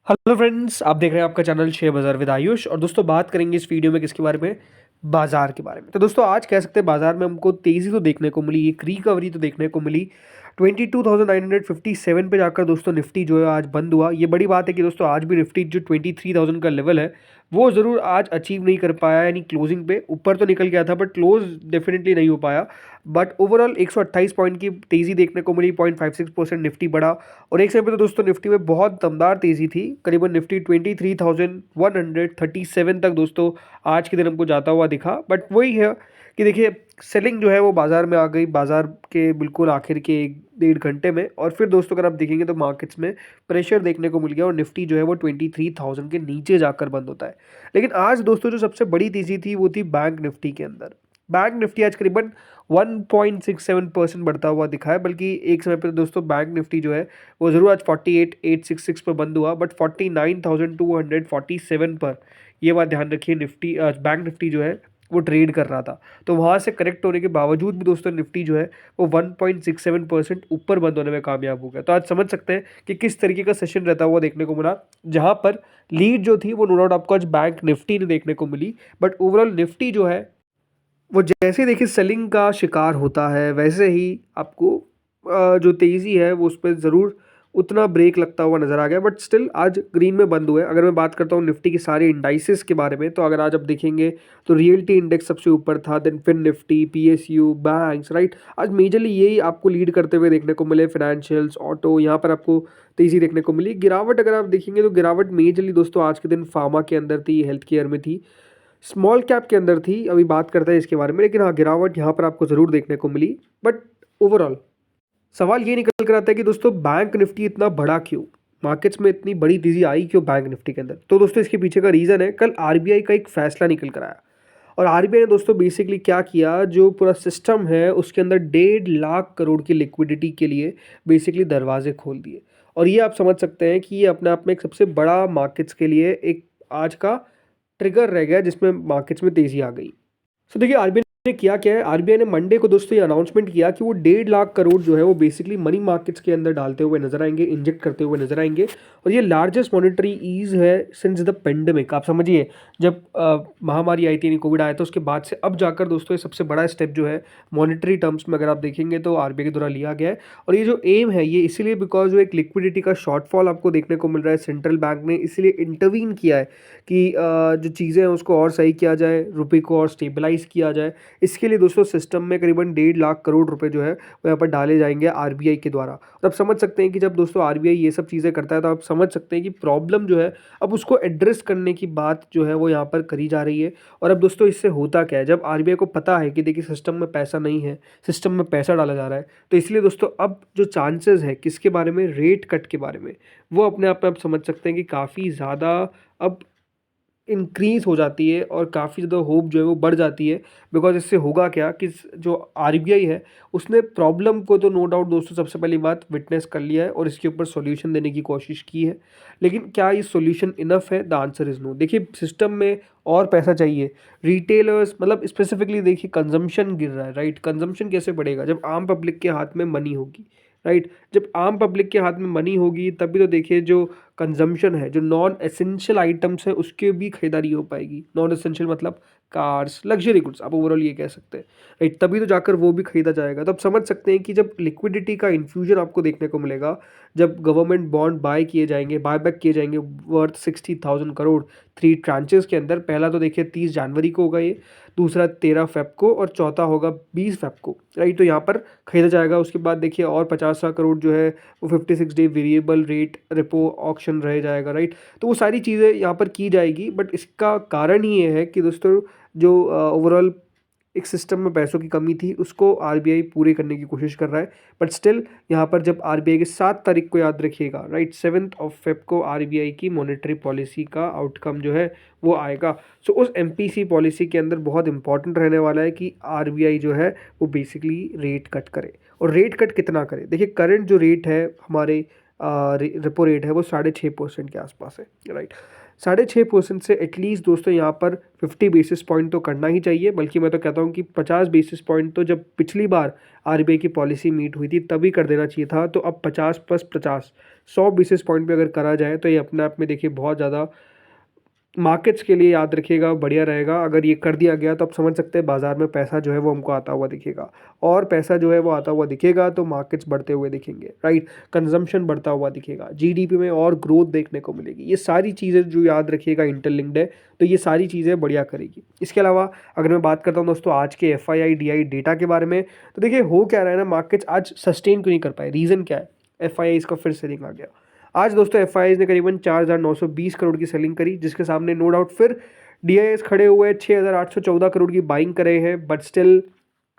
Hello friends, आप देख रहे हैं आपका चैनल शेयर बाजार विद आयुष। और दोस्तों बात करेंगे इस वीडियो में किसके बारे में? बाजार के बारे में। तो दोस्तों आज कह सकते हैं बाजार में हमको तेजी तो देखने को मिली, एक रिकवरी तो देखने को मिली। 22,957 पे जाकर दोस्तों निफ्टी जो है आज बंद हुआ। ये बड़ी बात है कि दोस्तों आज भी निफ्टी जो 23,000 का लेवल है वो ज़रूर आज अचीव नहीं कर पाया, यानी क्लोजिंग पे ऊपर तो निकल गया था बट क्लोज डेफिनेटली नहीं हो पाया। बट ओवरऑल 128 पॉइंट की तेज़ी देखने को मिली, 0.56% निफ्टी बढ़ा। और एक समय पे तो दोस्तों निफ्टी में बहुत दमदार तेज़ी थी, करीबन निफ्टी 23,137 तक दोस्तों आज के दिन हमको जाता हुआ दिखा। बट वही है कि देखिए सेलिंग जो है वो बाजार में आ गई, बाजार के बिल्कुल आखिर के 1-1.5 घंटे में। और फिर दोस्तों अगर आप देखेंगे तो मार्केट्स में प्रेशर देखने को मिल गया और निफ्टी जो है वो 23,000 के नीचे जाकर बंद होता है। लेकिन आज दोस्तों जो सबसे बड़ी तेज़ी थी वो थी बैंक निफ्टी के अंदर। बैंक निफ्टी आज करीबन 1.67% बढ़ता हुआ दिखा है। बल्कि एक समय पर दोस्तों बैंक निफ्टी जो है वो ज़रूर आज 48,866 पर बंद हुआ, बट 49,247 पर, ये बात ध्यान रखिए, निफ्टी बैंक निफ्टी जो है वो ट्रेड कर रहा था। तो वहाँ से करेक्ट होने के बावजूद भी दोस्तों निफ्टी जो है वो 1.67% ऊपर बंद होने में कामयाब हो गया। तो आज समझ सकते हैं कि किस तरीके का सेशन रहता हुआ देखने को मिला, जहाँ पर लीड जो थी वो नो डाउट आपको आज बैंक निफ्टी ने देखने को मिली। बट ओवरऑल निफ्टी जो है वो जैसे देखिए सेलिंग का शिकार होता है, वैसे ही आपको जो तेज़ी है वो उस पर ज़रूर उतना ब्रेक लगता हुआ नज़र आ गया। बट स्टिल आज ग्रीन में बंद हुए। अगर मैं बात करता हूँ निफ्टी के सारे इंडाइसेस के बारे में, तो अगर आज आप देखेंगे तो रियल्टी इंडेक्स सबसे ऊपर था, then Fin Nifty, PSU, banks, right. आज मेजरली यही आपको लीड करते हुए देखने को मिले। फाइनेंशियल्स, ऑटो, यहाँ पर आपको तेज़ी देखने को मिली। गिरावट अगर आप देखेंगे तो गिरावट मेजरली दोस्तों आज के दिन फार्मा के अंदर थी, हेल्थ केयर में थी, स्मॉल कैप के अंदर थी। अभी बात करते हैं इसके बारे में, लेकिन हाँ गिरावट यहाँ पर आपको ज़रूर देखने को मिली। बट ओवरऑल सवाल ये निकल कर आता है कि दोस्तों बैंक निफ्टी इतना बड़ा क्यों, मार्केट्स में इतनी बड़ी तेजी आई क्यों बैंक निफ्टी के अंदर? तो दोस्तों इसके पीछे का रीज़न है, कल आरबीआई का एक फैसला निकल कर आया। और आरबीआई ने दोस्तों बेसिकली क्या किया, जो पूरा सिस्टम है उसके अंदर 1.5 लाख करोड़ की लिक्विडिटी के लिए बेसिकली दरवाजे खोल दिए। और ये आप समझ सकते हैं कि ये अपने आप में एक सबसे बड़ा मार्केट्स के लिए एक आज का ट्रिगर रह गया जिसमें मार्केट्स में तेजी आ गई। सो देखिए आरबीआई ने किया क्या है, आरबीआई ने मंडे को दोस्तों ये अनाउंसमेंट किया कि वो 1.5 लाख करोड़ जो है वो बेसिकली मनी मार्केट्स के अंदर डालते हुए नजर आएंगे, इंजेक्ट करते हुए नजर आएंगे। और ये लार्जेस्ट मॉनेटरी ईज है सिंस द पेंडेमिक। आप समझिए जब महामारी आई थी, यानी कोविड आया था, उसके बाद से अब जाकर दोस्तों ये सबसे बड़ा स्टेप जो है मॉनेटरी टर्म्स में अगर आप देखेंगे तो आरबीआई के द्वारा लिया गया है। और ये जो एम है ये इसीलिए बिकॉज जो एक लिक्विडिटी का शॉर्टफॉल आपको देखने को मिल रहा है, सेंट्रल बैंक ने इसलिए इंटरवीन किया है कि जो चीज़ें हैं उसको और सही किया जाए, रुपये को और स्टेबलाइज किया जाए। इसके लिए दोस्तों सिस्टम में करीबन 1.5 लाख करोड़ रुपए जो है वो यहाँ पर डाले जाएंगे आरबीआई के द्वारा। और आप समझ सकते हैं कि जब दोस्तों आरबीआई ये सब चीज़ें करता है तो आप समझ सकते हैं कि प्रॉब्लम जो है अब उसको एड्रेस करने की बात जो है वो यहाँ पर करी जा रही है। और अब दोस्तों इससे होता क्या है, जब आरबीआई को पता है कि देखिए सिस्टम में पैसा नहीं है, सिस्टम में पैसा डाला जा रहा है, तो इसलिए दोस्तों अब जो चांसेस है किसके बारे में, रेट कट के बारे में, वो अपने आप में आप समझ सकते हैं कि काफ़ी ज़्यादा अब इंक्रीज़ हो जाती है और काफ़ी ज़्यादा होप जो है वो बढ़ जाती है। बिकॉज़ इससे होगा क्या कि जो आरबीआई है उसने प्रॉब्लम को तो नो डाउट दोस्तों सबसे पहली बात विटनेस कर लिया है और इसके ऊपर सॉल्यूशन देने की कोशिश की है। लेकिन क्या ये सॉल्यूशन इनफ है? The answer is no. देखिए सिस्टम में और पैसा चाहिए, रिटेलर्स, मतलब स्पेसिफिकली देखिए कंजम्पशन गिर रहा है, राइट। कंजम्पशन कैसे बढ़ेगा? जब आम पब्लिक के हाथ में मनी होगी, राइट। जब आम पब्लिक के हाथ में मनी होगी तभी तो देखिए जो कंजम्पशन है, जो नॉन एसेंशियल आइटम्स है उसके भी खरीदारी हो पाएगी। नॉन एसेंशियल मतलब कार्स, लग्जरी गुड्स, आप ओवरऑल ये कह सकते हैं, राइट। तभी तो जाकर वो भी खरीदा जाएगा। तो आप समझ सकते हैं कि जब लिक्विडिटी का इन्फ्यूजन आपको देखने को मिलेगा, जब गवर्नमेंट बॉन्ड बाय किए जाएंगे, बाय बैक किए जाएंगे वर्थ 60,000 करोड़ 3 ट्रांचेस के अंदर। पहला तो देखिए 30 जनवरी को होगा ये, दूसरा 13 फेब को और चौथा होगा 20 फेब को, राइट। तो यहाँ पर खरीदा जाएगा। उसके बाद देखिए और 50 करोड़ जो है वो 56 day variable rate repo auction रह जाएगा, राइट। तो वो सारी चीज़ें यहाँ पर की जाएगी। बट इसका कारण ही ये है कि दोस्तों जो ओवरऑल एक सिस्टम में पैसों की कमी थी उसको आरबीआई पूरे करने की कोशिश कर रहा है। बट स्टिल यहाँ पर जब आरबीआई के 7 तारीख को, याद रखिएगा, राइट, 7 फेब को आरबीआई की मॉनेटरी पॉलिसी का आउटकम जो है वो आएगा। सो उस एमपीसी पॉलिसी के अंदर बहुत इंपॉर्टेंट रहने वाला है कि आरबीआई जो है वो बेसिकली रेट कट करे। और रेट कट कितना करे? देखिए करंट जो रेट है हमारे रेपो रेट है वो 6.5% के आसपास है, राइट। 6.5% से एटलीस्ट दोस्तों यहाँ पर 50 बेसिस पॉइंट तो करना ही चाहिए, बल्कि मैं तो कहता हूँ कि 50 बेसिस पॉइंट तो जब पिछली बार आरबीआई की पॉलिसी मीट हुई थी तभी कर देना चाहिए था। तो अब 50 + 50 100 बेसिस पॉइंट पे अगर करा जाए तो ये अपने आप में देखिए बहुत ज़्यादा मार्केट्स के लिए याद रखिएगा बढ़िया रहेगा। अगर ये कर दिया गया तो आप समझ सकते हैं बाज़ार में पैसा जो है वो हमको आता हुआ दिखेगा, और पैसा जो है वो आता हुआ दिखेगा तो मार्केट्स बढ़ते हुए दिखेंगे, राइट। कंजम्पशन बढ़ता हुआ दिखेगा, जीडीपी में और ग्रोथ देखने को मिलेगी। ये सारी चीज़ें जो याद रखिएगा इंटरलिंक्ड है, तो ये सारी चीज़ें बढ़िया करेगी। इसके अलावा अगर मैं बात करता हूँ दोस्तों आज के FII DI डेटा के बारे में, तो देखिए हो क्या रहा है ना, मार्केट्स आज सस्टेन क्यों नहीं कर पाए, रीज़न क्या है। FII का फिर सेलिंग आ गया आज दोस्तों। FIIs ने करीबन 4,920 करोड़ की सेलिंग करी, जिसके सामने नो डाउट फिर DIs खड़े हुए 6,814 करोड़ की बाइंग करे हैं। बट स्टिल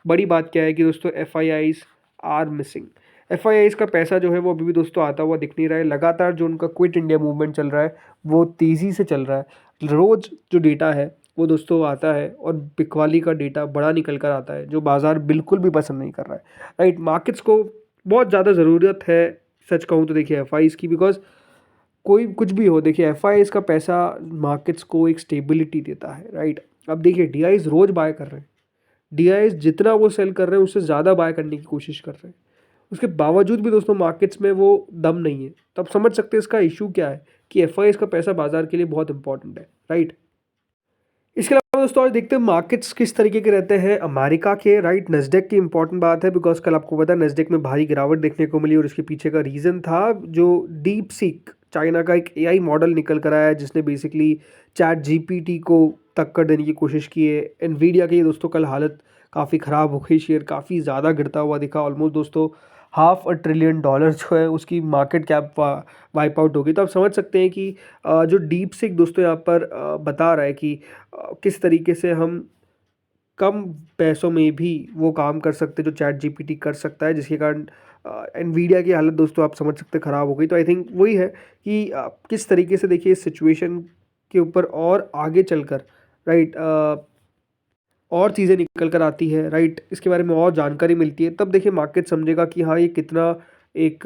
बड़ी बात क्या है कि दोस्तों FIIs आर मिसिंग। FIIs का पैसा जो है वो अभी भी दोस्तों आता हुआ दिख नहीं रहा है। लगातार जो उनका क्विट इंडिया मूवमेंट चल रहा है वो तेज़ी से चल रहा है। रोज़ जो डेटा है वो दोस्तों आता है और बिकवाली का डेटा बड़ा निकल कर आता है, जो बाज़ार बिल्कुल भी पसंद नहीं कर रहा है, राइट। मार्केट्स को बहुत ज़्यादा ज़रूरत है सच कहूँ तो देखिए FIIs की, बिकॉज कोई कुछ भी हो देखिए FIIs का पैसा मार्केट्स को एक स्टेबिलिटी देता है, राइट। अब देखिए DIs रोज़ बाय कर रहे हैं, DIs जितना वो सेल कर रहे हैं उससे ज़्यादा बाय करने की कोशिश कर रहे हैं, उसके बावजूद भी दोस्तों मार्केट्स में वो दम नहीं है। तो आप समझ सकते हैं इसका इशू क्या है कि FIIs का पैसा बाजार के लिए बहुत इंपॉर्टेंट है, राइट। इसके अलावा दोस्तों आज देखते हैं मार्केट्स किस तरीके के रहते हैं अमेरिका के, राइट। नस्डेक की इंपॉर्टेंट बात है बिकॉज कल आपको पता है नस्डेक में भारी गिरावट देखने को मिली, और इसके पीछे का रीज़न था जो डीप सीक चाइना का एक AI मॉडल निकल कर आया है, जिसने बेसिकली ChatGPT को टक्कर देने की कोशिश की है। एनवीडिया की दोस्तों कल हालत काफ़ी ख़राब हो गई, शेयर काफ़ी ज़्यादा गिरता हुआ दिखा, ऑलमोस्ट दोस्तों $500 बिलियन जो है उसकी मार्केट कैप वाइप आउट हो गई। तो आप समझ सकते हैं कि जो डीप सीक दोस्तों यहाँ पर बता रहा है कि किस तरीके से हम कम पैसों में भी वो काम कर सकते हैं जो ChatGPT कर सकता है, जिसके कारण एनवीडिया की हालत दोस्तों आप समझ सकते हैं ख़राब हो गई। तो आई थिंक वही है कि किस तरीके से देखिए इस सिचुएशन के ऊपर और आगे चलकर, राइट, और चीज़ें निकल कर आती है, राइट, इसके बारे में और जानकारी मिलती है, तब देखिए मार्केट समझेगा कि हाँ ये कितना एक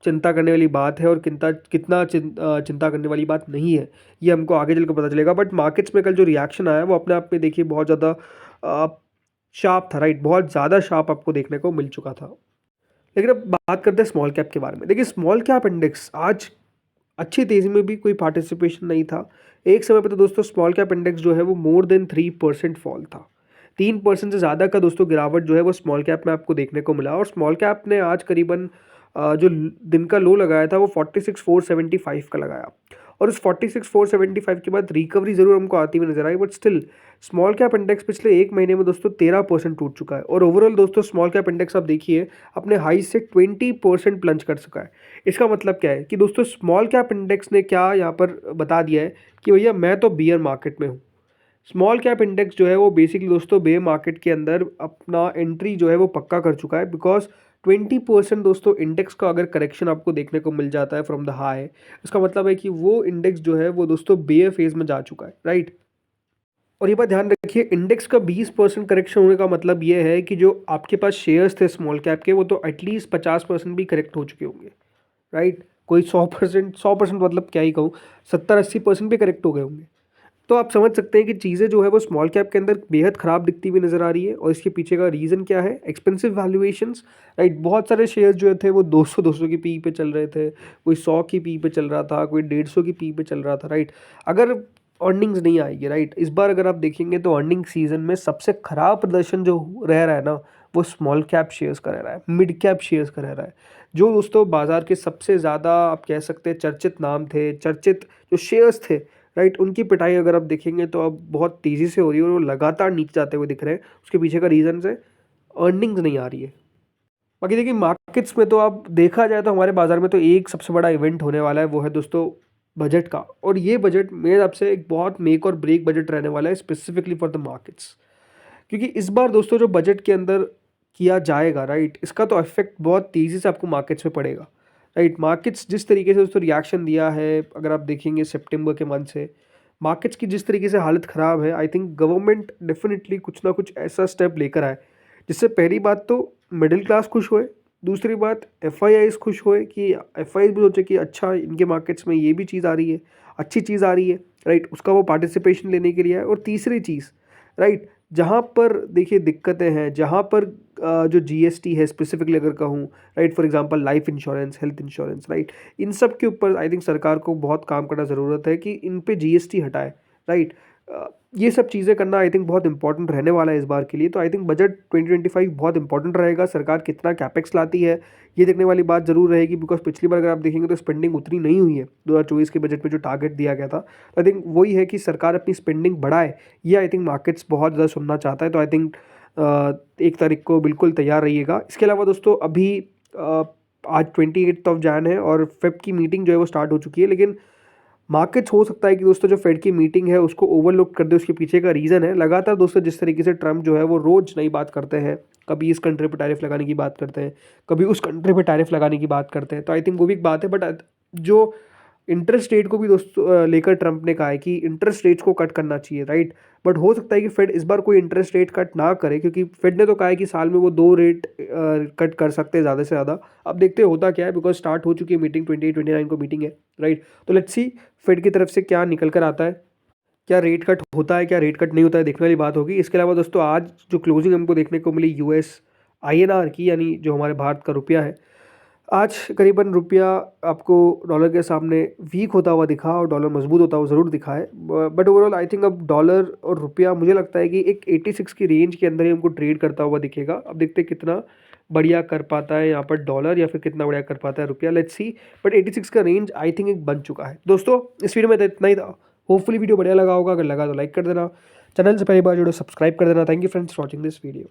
चिंता करने वाली बात है और कितना चिंता करने वाली बात नहीं है, ये हमको आगे चल कर पता चलेगा। बट मार्केट्स में कल जो रिएक्शन आया वो अपने आप में देखिए बहुत ज़्यादा शार्प था, राइट, बहुत ज़्यादा शार्प आपको देखने को मिल चुका था। लेकिन अब बात करते हैं स्मॉल कैप के बारे में। देखिए स्मॉल कैप इंडेक्स आज अच्छी तेज़ी में भी कोई पार्टिसिपेशन नहीं था। एक समय पे तो दोस्तों स्मॉल कैप इंडेक्स जो है वो मोर देन 3% फॉल था। 3% से ज़्यादा का दोस्तों गिरावट जो है वो स्मॉल कैप में आपको देखने को मिला, और स्मॉल कैप ने आज करीबन जो दिन का लो लगाया था वो 46,475 का लगाया, और उस 46,475 के बाद रिकवरी ज़रूर हमको आती हुई नजर आई, but still small cap index पिछले एक महीने में दोस्तों 13% टूट चुका है, और ओवरऑल दोस्तों स्मॉल कैप इंडेक्स आप देखिए अपने हाई से 20% प्लंज कर चुका है। इसका मतलब क्या है कि दोस्तों स्मॉल कैप इंडेक्स ने क्या यहाँ पर बता दिया है कि भैया मैं तो बियर मार्केट में हूँ। स्मॉल कैप इंडेक्स जो है वो बेसिकली दोस्तों बेयर मार्केट के अंदर अपना एंट्री जो है वो पक्का कर चुका है, बिकॉज 20% दोस्तों इंडेक्स का अगर करेक्शन आपको देखने को मिल जाता है फ्रॉम द हाई, इसका मतलब है कि वो इंडेक्स जो है वो दोस्तों बेयर फेज में जा चुका है, राइट। और ये बात ध्यान रखिए, इंडेक्स का 20% करेक्शन होने का मतलब ये है कि जो आपके पास शेयर्स थे स्मॉल कैप के वो तो एटलीस्ट 50% भी करेक्ट हो चुके होंगे, राइट। कोई 100% मतलब क्या ही कहूँ, 70-80% भी करेक्ट हो गए होंगे। तो आप समझ सकते हैं कि चीज़ें जो है वो स्मॉल कैप के अंदर बेहद ख़राब दिखती हुई नज़र आ रही है, और इसके पीछे का रीज़न क्या है, एक्सपेंसिव वैल्यूएशंस, राइट। बहुत सारे शेयर्स जो थे वो 200 की पी पे चल रहे थे, कोई 100 की पी पे चल रहा था, कोई 150 की पी पे चल रहा था, राइट। अगर अर्निंग्स नहीं आएगी, राइट, इस बार अगर आप देखेंगे तो अर्निंग सीजन में सबसे ख़राब प्रदर्शन जो रह रहा है ना वो स्मॉल कैप शेयर्स का रह रहा है, मिड कैप शेयर्स का रह रहा है, जो दोस्तों बाजार के सबसे ज़्यादा आप कह सकते हैं चर्चित नाम थे, चर्चित जो शेयर्स थे, राइट, उनकी पिटाई अगर आप देखेंगे तो अब बहुत तेज़ी से हो रही है और वो लगातार नीचे जाते हुए दिख रहे हैं। उसके पीछे का रीज़न है अर्निंग्स नहीं आ रही है। बाकी देखिए मार्केट्स में तो आप देखा जाए तो हमारे बाजार में तो एक सबसे बड़ा इवेंट होने वाला है, वो है दोस्तों बजट का, और ये बजट मेरे हिसाब से एक बहुत मेक और ब्रेक बजट रहने वाला है स्पेसिफिकली फॉर द मार्केट्स, क्योंकि इस बार दोस्तों जो बजट के अंदर किया जाएगा, राइट, इसका तो इफेक्ट बहुत तेज़ी से आपको मार्केट्स में पड़ेगा, राइट। मार्केट्स जिस तरीके से दोस्तों रिएक्शन दिया है अगर आप देखेंगे सितंबर के मंथ से मार्केट्स की जिस तरीके से हालत ख़राब है, आई थिंक गवर्नमेंट डेफिनेटली कुछ ना कुछ ऐसा स्टेप लेकर आए जिससे पहली बात तो मिडिल क्लास खुश होए, दूसरी बात एफआईआईज़ खुश हुए कि एफआईआई भी सोचे कि अच्छा इनके मार्केट्स में ये भी चीज़ आ रही है, अच्छी चीज़ आ रही है, राइट, उसका वो पार्टिसिपेशन लेने के लिए है। और तीसरी चीज़, राइट, जहाँ पर देखिए दिक्कतें हैं, जहाँ पर जो जीएसटी है स्पेसिफिकली अगर कहूँ, right, for example life insurance, health insurance, right, इन सब के ऊपर आई थिंक सरकार को बहुत काम करना ज़रूरत है कि इन पे जीएसटी हटाए, राइट। ये सब चीज़ें करना आई थिंक बहुत इंपॉर्टेंट रहने वाला है इस बार के लिए। तो आई थिंक बजट 2025 बहुत इंपॉर्टेंट रहेगा। सरकार कितना कैपेक्स लाती है ये देखने वाली बात ज़रूर रहेगी, बिकॉज पिछली बार अगर आप देखेंगे तो स्पेंडिंग उतनी नहीं हुई है 2024 के बजट में जो टारगेट दिया गया था। तो आई थिंक वही है कि सरकार अपनी स्पेंडिंग बढ़ाए, ये आई थिंक मार्केट्स बहुत ज़्यादा सुनना चाहता है। तो आई थिंक 1 तारीख को बिल्कुल तैयार रहिएगा। इसके अलावा दोस्तों अभी आज 28 है और फेब की मीटिंग जो है वो स्टार्ट हो चुकी है, लेकिन मार्केट्स हो सकता है कि दोस्तों जो फेड की मीटिंग है उसको ओवरलुक कर दे। उसके पीछे का रीज़न है लगातार दोस्तों जिस तरीके से ट्रम्प जो है वो रोज़ नई बात करते हैं, कभी इस कंट्री पे टैरिफ लगाने की बात करते हैं, कभी उस कंट्री पे टैरिफ लगाने की बात करते हैं। तो आई थिंक वो भी एक बात है, बट जो इंटरेस्ट रेट को भी दोस्तों लेकर ट्रंप ने कहा है कि इंटरेस्ट रेट्स को कट करना चाहिए, राइट। बट हो सकता है कि फेड इस बार कोई इंटरेस्ट रेट कट ना करे, क्योंकि फेड ने तो कहा है कि साल में वो 2 रेट कट कर सकते हैं ज़्यादा से ज़्यादा। अब देखते हैं होता क्या है, बिकॉज स्टार्ट हो चुकी है मीटिंग, 28-29 को मीटिंग है, राइट। तो लेट्स सी फेड की तरफ से क्या निकल कर आता है, क्या रेट कट होता है, क्या रेट कट नहीं होता है, देखने वाली बात होगी। इसके अलावा दोस्तों आज जो क्लोजिंग हमको देखने को मिली यूएस आईएनआर की, यानी जो हमारे भारत का रुपया है, आज करीबन रुपया आपको डॉलर के सामने वीक होता हुआ दिखा और डॉलर मजबूत होता हुआ ज़रूर दिखा है। बट ओवरऑल आई थिंक अब डॉलर और रुपया मुझे लगता है कि एक 86 की रेंज के अंदर ही हमको ट्रेड करता हुआ दिखेगा। अब देखते हैं कितना बढ़िया कर पाता है यहाँ पर डॉलर या फिर कितना बढ़िया कर पाता है रुपया, लेट्स सी। बट 86 का रेंज आई थिंक एक बन चुका है। दोस्तों इस वीडियो में तो इतना ही था। होपफुली वीडियो बढ़िया लगा होगा, अगर लगा तो लाइक कर देना, चैनल से पहली बार जुड़ो सब्सक्राइब कर देना। Thank you friends for watching this video.